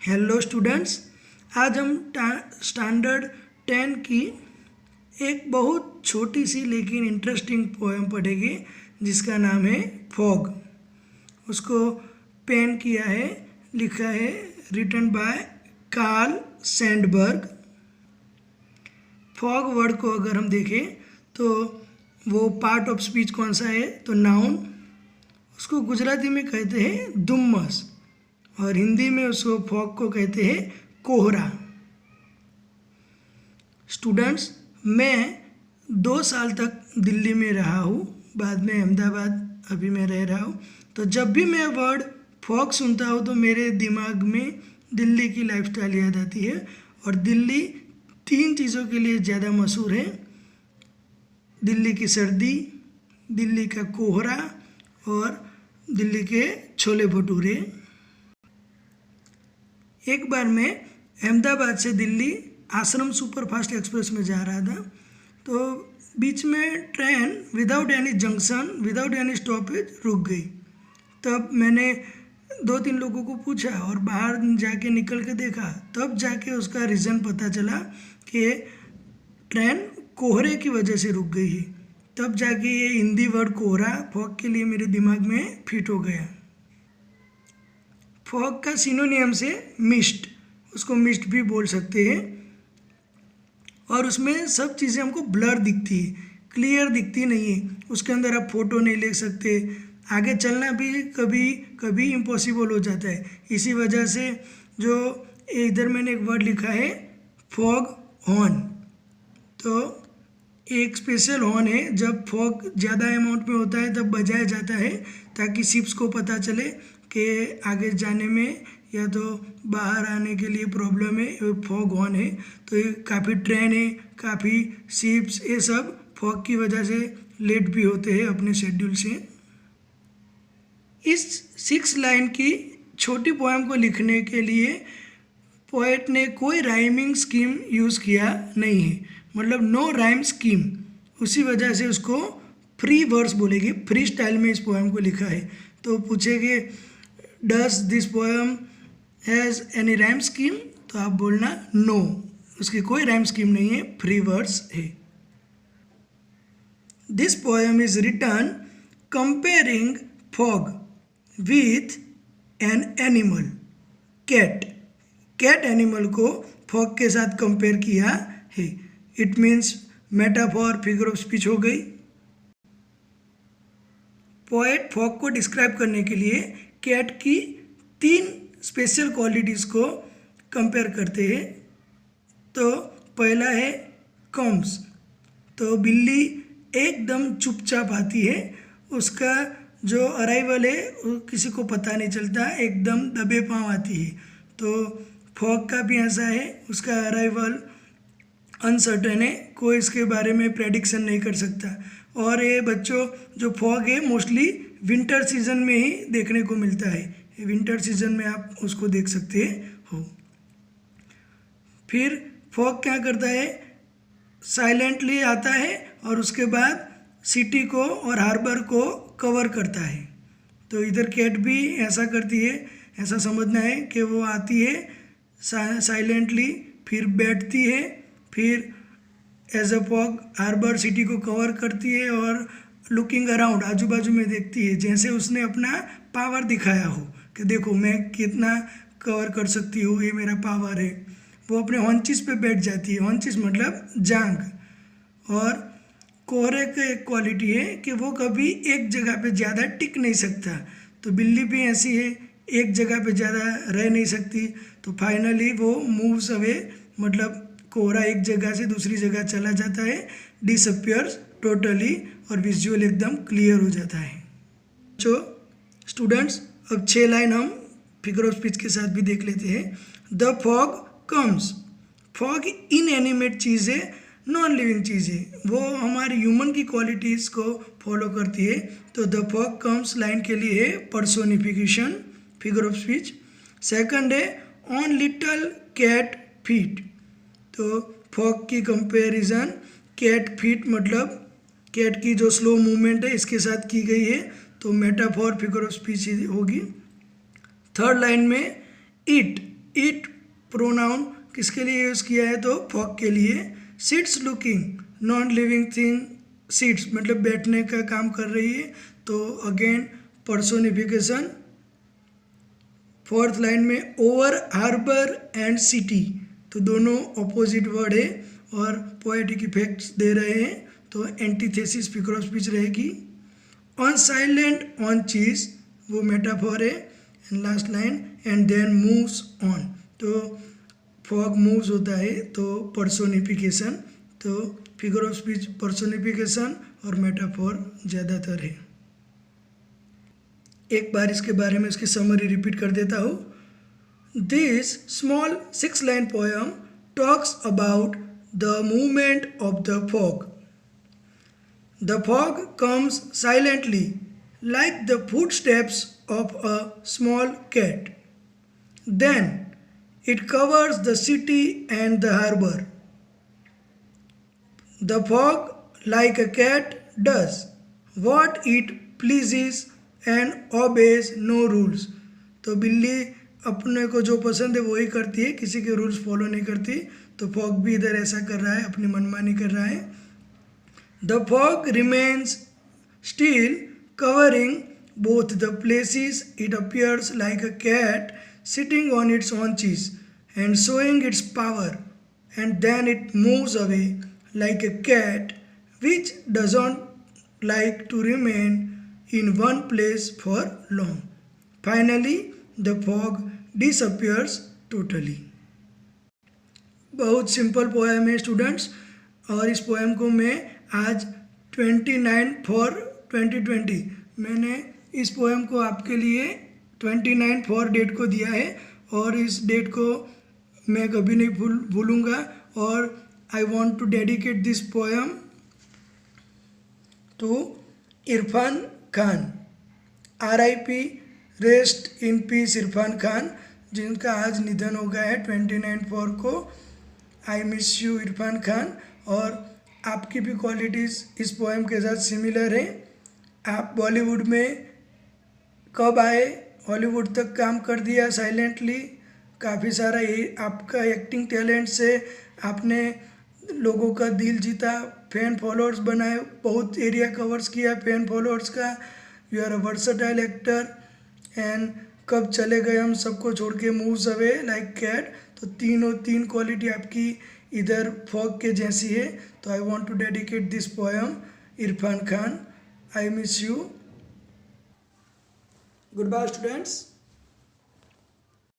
Hello students, आज हम standard 10 की एक बहुत छोटी सी लेकिन इंटरेस्टिंग पोएम पढ़ेंगे जिसका नाम है फॉग। उसको पेन किया है, लिखा है, written by Carl Sandburg. Fog word को अगर हम देखें तो वो पार्ट ऑफ स्पीच कौन सा है, तो नाउन। उसको गुजराती में कहते हैं धुम्मस और हिंदी में उसको फॉग को कहते हैं कोहरा। स्टूडेंट्स, मैं 2 साल तक दिल्ली में रहा हूँ, बाद में अहमदाबाद अभी मैं रह रहा हूँ। तो जब भी मैं वर्ड फॉग सुनता हूँ तो मेरे दिमाग में दिल्ली की लाइफस्टाइल याद आती है। और दिल्ली 3 चीज़ों के लिए ज़्यादा मशहूर है: दिल्ली की सर्दी, दिल्ली का कोहरा और दिल्ली के छोले भटूरे। एक बार मैं अहमदाबाद से दिल्ली आश्रम सुपरफास्ट एक्सप्रेस में जा रहा था, तो बीच में train without any junction, without any stoppage रुक गई। तब मैंने 2-3 लोगों को पूछा और बाहर जाके निकल के देखा, तब जाके उसका रीज़न पता चला कि ट्रेन कोहरे की वजह से रुक गई है। तब जाके ये हिंदी वर्ड कोहरा फॉग के लिए मेरे दिमाग में फिट हो गया। फॉग का सिनोनियम से मिस्ट, उसको मिस्ट भी बोल सकते हैं। और उसमें सब चीज़ें हमको ब्लर दिखती है, क्लियर दिखती नहीं है। उसके अंदर आप फोटो नहीं ले सकते, आगे चलना भी कभी कभी इम्पॉसिबल हो जाता है। इसी वजह से जो इधर मैंने एक वर्ड लिखा है फॉग हॉर्न, तो एक स्पेशल हॉर्न है, जब फॉग ज़्यादा अमाउंट में होता है तब बजाया जाता है ताकि शिप्स को पता चले कि आगे जाने में या तो बाहर आने के लिए प्रॉब्लम है, फॉग हॉर्न है। तो ये काफ़ी ट्रेन है, काफ़ी शिप्स, ये सब फॉग की वजह से लेट भी होते हैं अपने शेड्यूल से। इस 6 लाइन की छोटी पोएम को लिखने के लिए पोएट ने कोई राइमिंग स्कीम यूज़ किया नहीं है, मतलब नो राइम स्कीम। उसी वजह से उसको फ्री वर्स बोलेगी, फ्री स्टाइल में इस पोएम को लिखा है। तो पूछेंगे does this poem has any rhyme scheme, तो आप बोलना नो, उसकी कोई राइम स्कीम नहीं है, फ्री वर्स है। This poem is written comparing fog with an animal, cat. Cat animal को फॉग के साथ कंपेयर किया है। It means metaphor, figure of speech हो गई। पोएट फॉग को डिस्क्राइब करने के लिए कैट की 3 स्पेशल क्वालिटीज़ को कंपेयर करते हैं। तो पहला है कम्स, तो बिल्ली एकदम चुपचाप आती है, उसका जो अराइवल है वो किसी को पता नहीं चलता, एकदम दबे पांव आती है। तो फॉग का भी ऐसा है, उसका अराइवल अनसर्टेन है, कोई इसके बारे में प्रेडिक्शन नहीं कर सकता। और ये बच्चों, जो फॉग है मोस्टली विंटर सीजन में ही देखने को मिलता है, विंटर सीजन में आप उसको देख सकते हो। फिर फॉग क्या करता है, साइलेंटली आता है और उसके बाद सिटी को और हार्बर को कवर करता है। तो इधर कैट भी ऐसा करती है, ऐसा समझना है कि वो आती है साइलेंटली, फिर बैठती है, फिर as a fog harbour city को कवर करती है और लुकिंग अराउंड, आजू बाजू में देखती है, जैसे उसने अपना पावर दिखाया हो कि देखो मैं कितना कवर कर सकती हूँ, ये मेरा पावर है। वो अपने हॉन्चिस पे बैठ जाती है, हॉन्चिस मतलब जांग। और कोहरे का एक क्वालिटी है कि वो कभी एक जगह पे ज़्यादा टिक नहीं सकता, तो बिल्ली भी ऐसी है, एक जगह पे ज़्यादा रह नहीं सकती। तो फाइनली वो मूव्स अवे, मतलब कोहरा एक जगह से दूसरी जगह चला जाता है, डिसअपियर्स टोटली, और विजुअल एकदम क्लियर हो जाता है। जो स्टूडेंट्स, अब 6 लाइन हम फिगर ऑफ स्पीच के साथ भी देख लेते हैं। The fog comes, fog inanimate चीज़ है, नॉन लिविंग चीज़ है, वो हमारी ह्यूमन की क्वालिटीज़ को फॉलो करती है। तो द फॉग कम्स लाइन के लिए है personification, figure of speech. Second है ऑन लिटल कैट फीट, तो फॉग की कंपैरिजन कैट फीट मतलब कैट की जो स्लो मूवमेंट है इसके साथ की गई है, तो मेटाफॉर फिगर ऑफ स्पीच होगी। थर्ड लाइन में इट, इट प्रोनाउन किसके लिए यूज़ किया है? तो फॉग के लिए। Sits looking, non living thing sits मतलब बैठने का काम कर रही है, तो अगेन पर्सोनिफिकेशन। फोर्थ लाइन में ओवर, हार्बर एंड सिटी, तो दोनों ऑपोजिट वर्ड है और पोएटिक इफेक्ट्स दे रहे हैं, तो एंटीथेसिस फिगर ऑफ स्पीच रहेगी। ऑन साइलेंट, ऑन चीज वो मेटाफोर है। And last line and then moves on, तो फॉग मूव्स होता है तो पर्सोनिफिकेशन, तो फिगर ऑफ स्पीच पर्सोनिफिकेशन और मेटाफोर ज़्यादातर है। एक बार इसके बारे में इसकी समरी रिपीट कर देता हूँ। This small 6 line poem talks about the movement of the fog. The fog comes silently like the footsteps of a small cat. Then it covers the city and the harbor. The fog, like a cat, does what it pleases and obeys no rules. तो बिल्ली अपने को जो पसंद है वही करती है, किसी के रूल्स फॉलो नहीं करती, तो फॉग भी इधर ऐसा कर रहा है, अपनी मनमानी कर रहा है। The fog remains still, covering both the places it appears like a cat sitting on its haunches and showing its power, and then it moves away like a cat which doesn't like to remain in one place for long. Finally, the fog disappears totally. बहुत simple poem है students, और इस poem को मैं आज 29/4/2020 मैंने इस poem को आपके लिए 29/4 डेट को दिया है, और इस डेट को मैं कभी नहीं भूलूंगा। और I want to dedicate this poem to Irfan Khan, RIP, rest in peace Irfan Khan, जिनका आज निधन हो गया है 29/4 को। I miss you Irfan Khan. और आपकी भी क्वालिटीज़ इस पोएम के साथ सिमिलर है। आप बॉलीवुड में कब आए, हॉलीवुड तक काम कर दिया साइलेंटली, काफ़ी सारा ये आपका एक्टिंग टैलेंट से आपने लोगों का दिल जीता, फैन फॉलोअर्स बनाए, बहुत एरिया कवर्स किया फैन फॉलोअर्स का। You are a versatile actor. And कब चले गए हम सबको छोड़ के, मूव्स अवे लाइक कैट, तो तीन क्वालिटी आपकी इधर फॉग के जैसी है। तो I want to dedicate this poem Irfan Khan. I miss you. Goodbye students.